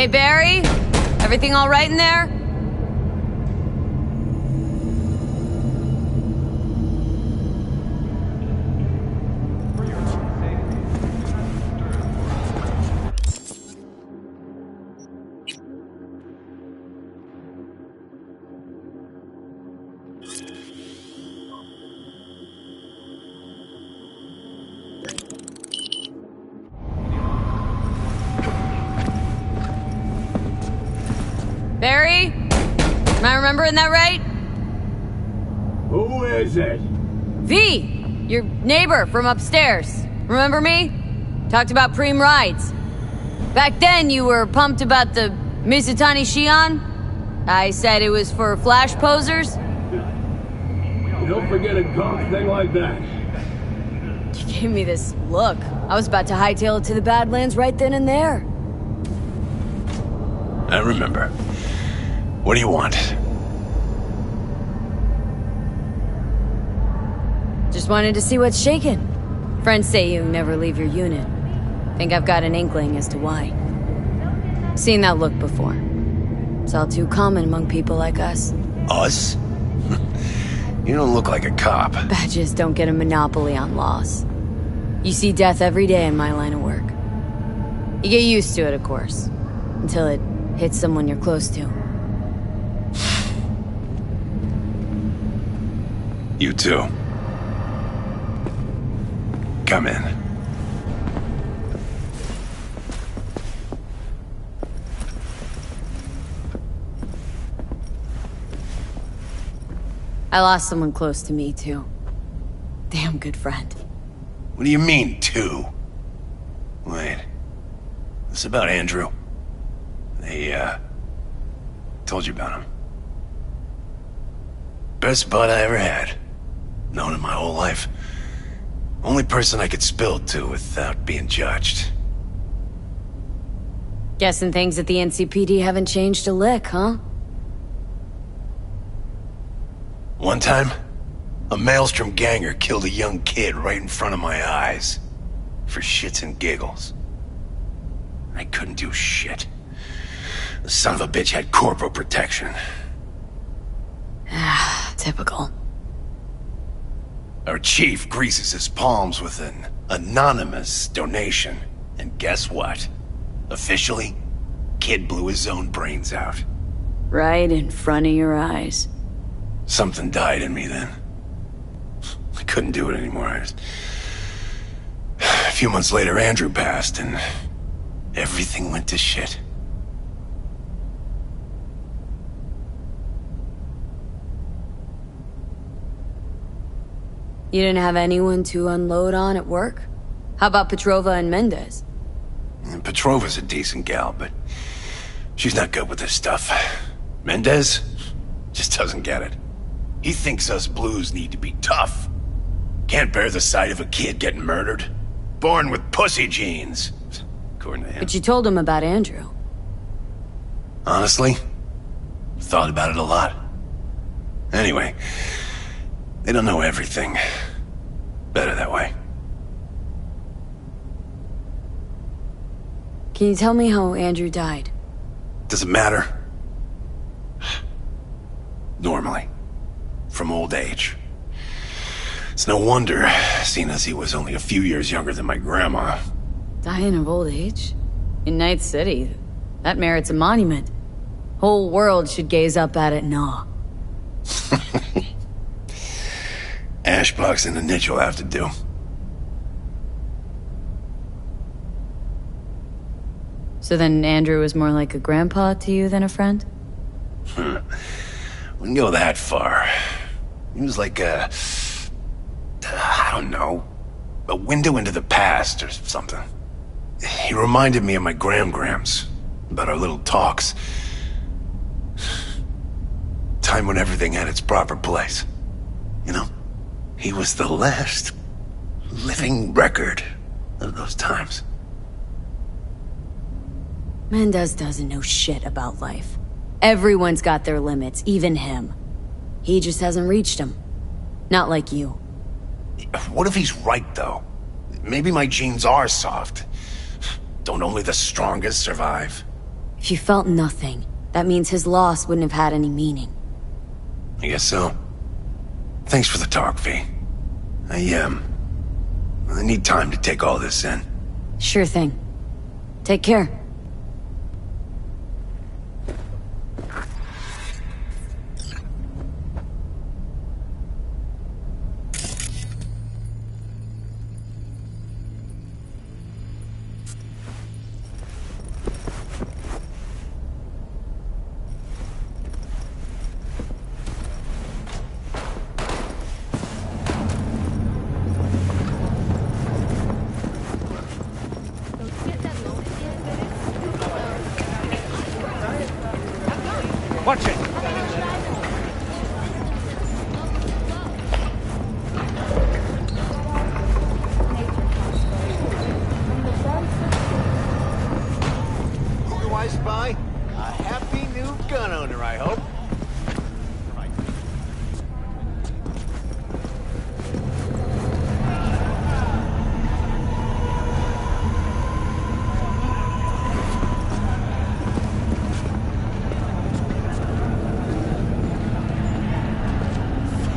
Hey, Barry? Everything all right in there? Barry? Am I remembering that right? Who is it? V! Your neighbor from upstairs. Remember me? Talked about preem rides. Back then, you were pumped about the Mizutani Shion. I said it was for flash posers. You don't forget a gunk thing like that. You gave me this look. I was about to hightail it to the Badlands right then and there. I remember. What do you want? Just wanted to see what's shaking. Friends say you never leave your unit. Think I've got an inkling as to why. Seen that look before. It's all too common among people like us. Us? You don't look like a cop. Badges don't get a monopoly on loss. You see death every day in my line of work. You get used to it, of course. Until it hits someone you're close to. You too. Come in. I lost someone close to me, too. Damn good friend. What do you mean, two? Wait. This about Andrew? They, told you about him. Best bud I ever had. Known him my whole life. Only person I could spill to without being judged. Guessing things at the NCPD haven't changed a lick, huh? One time, a Maelstrom ganger killed a young kid right in front of my eyes. For shits and giggles. I couldn't do shit. The son of a bitch had corporal protection. Ah, typical. Our chief greases his palms with an anonymous donation. And guess what? Officially, kid blew his own brains out. Right in front of your eyes. Something died in me then. I couldn't do it anymore. A few months later, Andrew passed, and everything went to shit. You didn't have anyone to unload on at work? How about Petrova and Mendez? And Petrova's a decent gal, but she's not good with this stuff. Mendez just doesn't get it. He thinks us blues need to be tough. Can't bear the sight of a kid getting murdered. Born with pussy genes, according to him. But you told him about Andrew. Honestly, thought about it a lot. Anyway, they don't know everything. Better that way. Can you tell me how Andrew died? Does it matter? Normally. From old age. It's no wonder, seeing as he was only a few years younger than my grandma. Dying of old age? In Night City? That merits a monument. Whole world should gaze up at it in awe. Ashbox and the niche will have to do. So then Andrew was more like a grandpa to you than a friend? Wouldn't go that far. He was like I don't know, a window into the past or something. He reminded me of my grams, about our little talks. Time when everything had its proper place. You know, he was the last living record of those times. Mendez doesn't know shit about life. Everyone's got their limits, even him. He just hasn't reached them. Not like you. What if he's right, though? Maybe my genes are soft. Don't only the strongest survive? If you felt nothing, that means his loss wouldn't have had any meaning. I guess so. Thanks for the talk, V. I need time to take all this in. Sure thing. Take care. Watch it! Who do I spy? A happy new gun owner, I hope.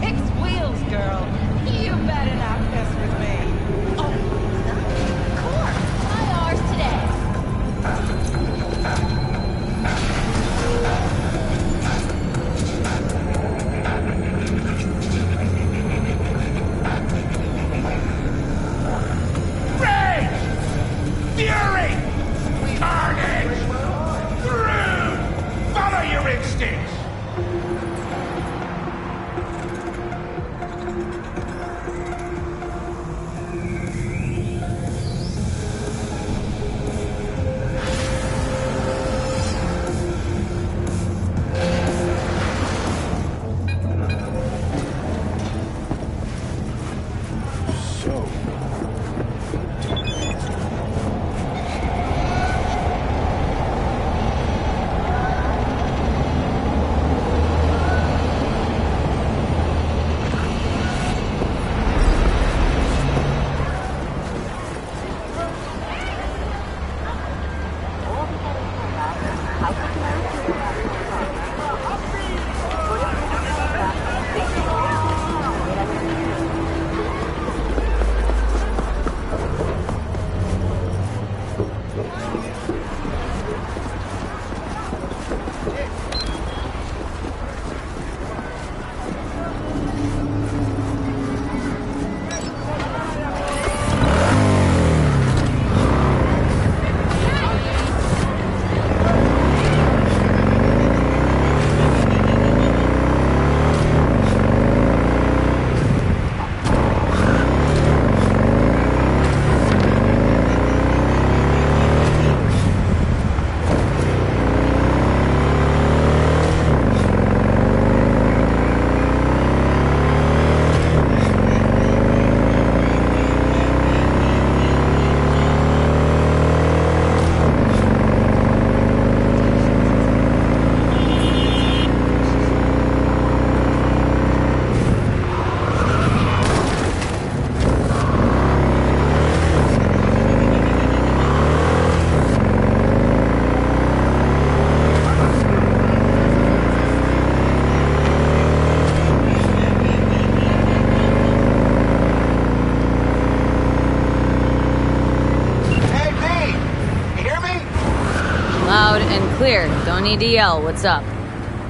Fix wheels, girl. You better not mess with me. Oh, of course. My ours today. Rage! Fury! Carnage! Through! Follow your instincts! Loud and clear. Don't need to yell. What's up?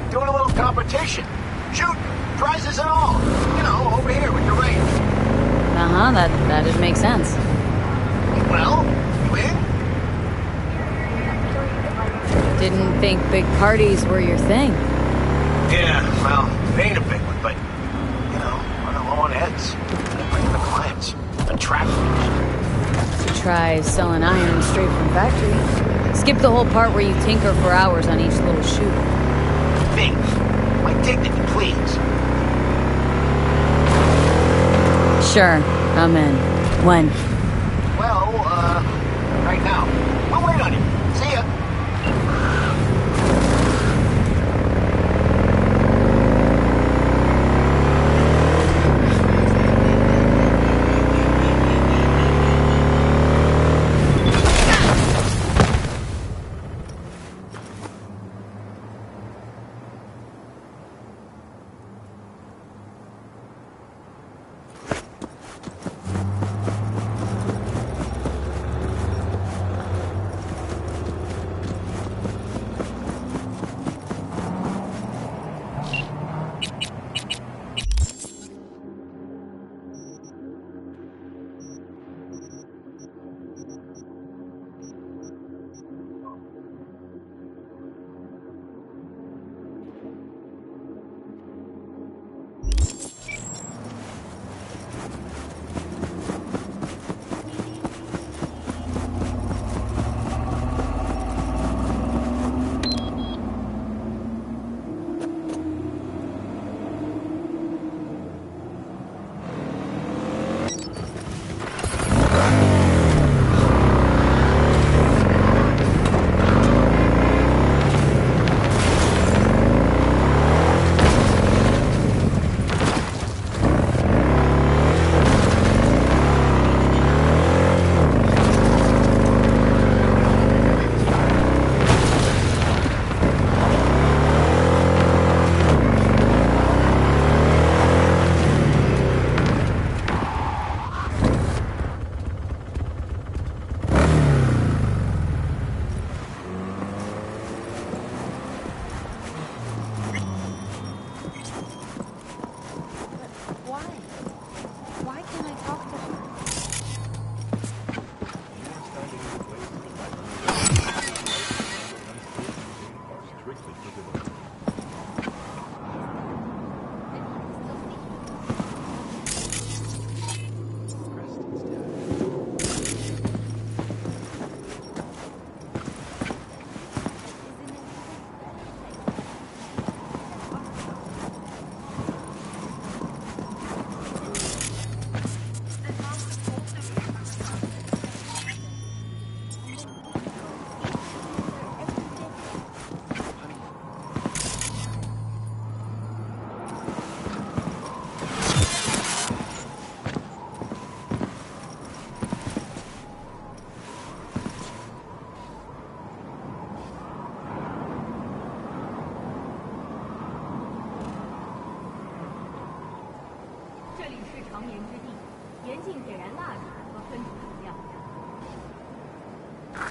Doing a little competition. Shoot, prizes and all. You know, over here with your range. Uh-huh, that'd make sense. Well, you in? Didn't think big parties were your thing. Yeah, well, it ain't a big one, but, you know, when I'm low on heads, I bring the clients. Attract them. Try selling iron straight from factory. Skip the whole part where you tinker for hours on each little shoot. Think. My dignity, please. Sure, I'm in. When? Well, right now. We'll wait on you. See ya.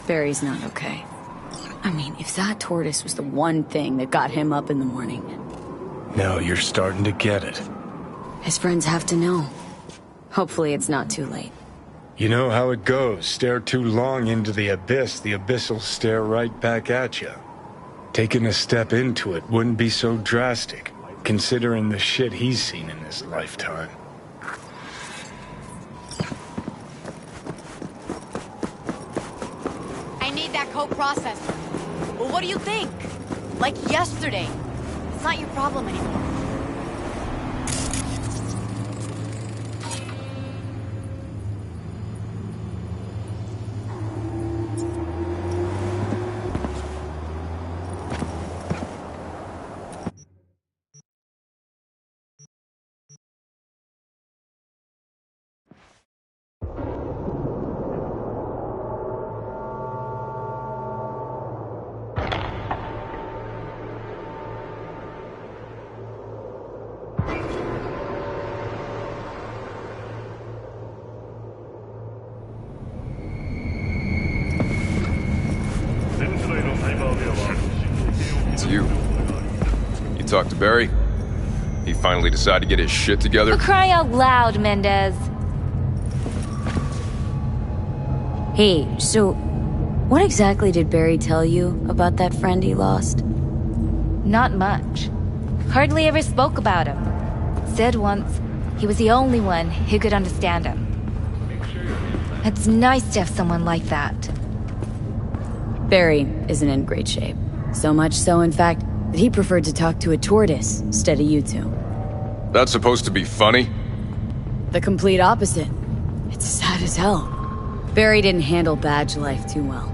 Barry's not okay. I mean, if that tortoise was the one thing that got him up in the morning. Now you're starting to get it. His friends have to know. Hopefully it's not too late. You know how it goes. Stare too long into the abyss will stare right back at you. Taking a step into it wouldn't be so drastic, considering the shit he's seen in his lifetime. I need that co-processor. Well, what do you think? Like yesterday. It's not your problem anymore. It's you. You talked to Barry? He finally decided to get his shit together? For crying out loud, Mendez. Hey, so what exactly did Barry tell you about that friend he lost? Not much. Hardly ever spoke about him. Said once he was the only one who could understand him. It's nice to have someone like that. Barry isn't in great shape. So much so, in fact, that he preferred to talk to a tortoise instead of you two. That's supposed to be funny? The complete opposite. It's sad as hell. Barry didn't handle badge life too well.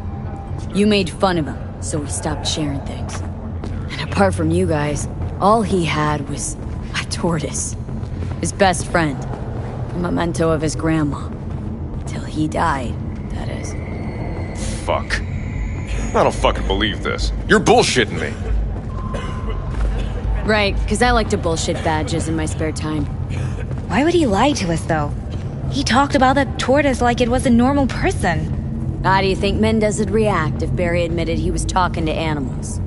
You made fun of him, so he stopped sharing things. And apart from you guys, all he had was a tortoise. His best friend. A memento of his grandma. Till he died, that is. Fuck. I don't fucking believe this. You're bullshitting me. Right, because I like to bullshit badges in my spare time. Why would he lie to us, though? He talked about that tortoise like it was a normal person. How do you think Mendez would react if Barry admitted he was talking to animals?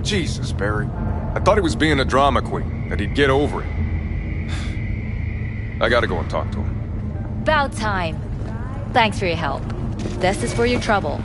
Jesus, Barry. I thought he was being a drama queen, that he'd get over it. I gotta go and talk to him. About time. Thanks for your help. This is for your trouble.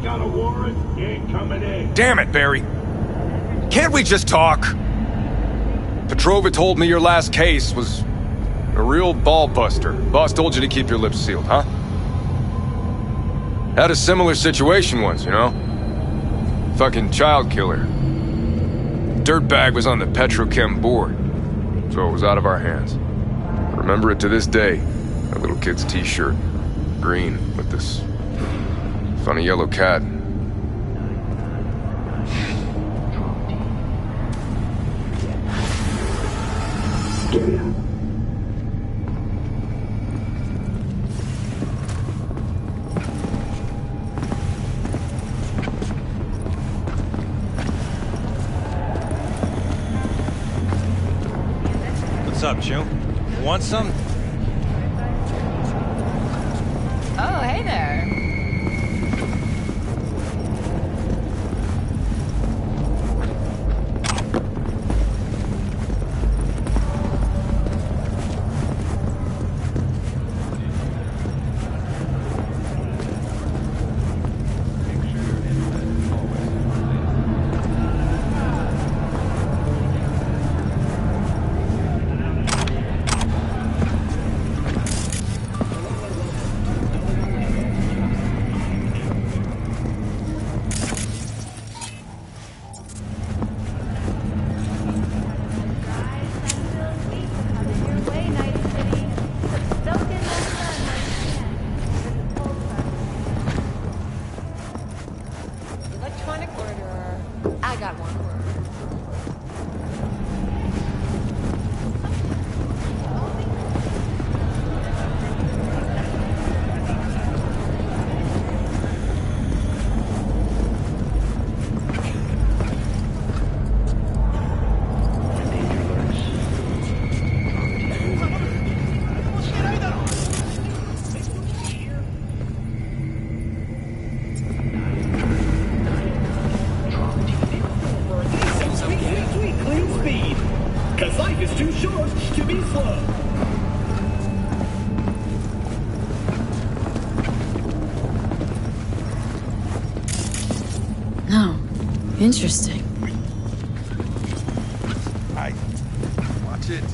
Got a warrant? You ain't coming in. Damn it, Barry. Can't we just talk? Petrova told me your last case was a real ball buster. Boss told you to keep your lips sealed, huh? Had a similar situation once, you know? Fucking child killer. Dirtbag was on the Petrochem board. so it was out of our hands. Remember it to this day. That little kid's t-shirt. Green, with this funny yellow cat. What's up, Chew? Want some? Oh, hey there. Electronic order. I got one. Clean speed, cause life is too short to be slow. Oh, interesting. Watch it.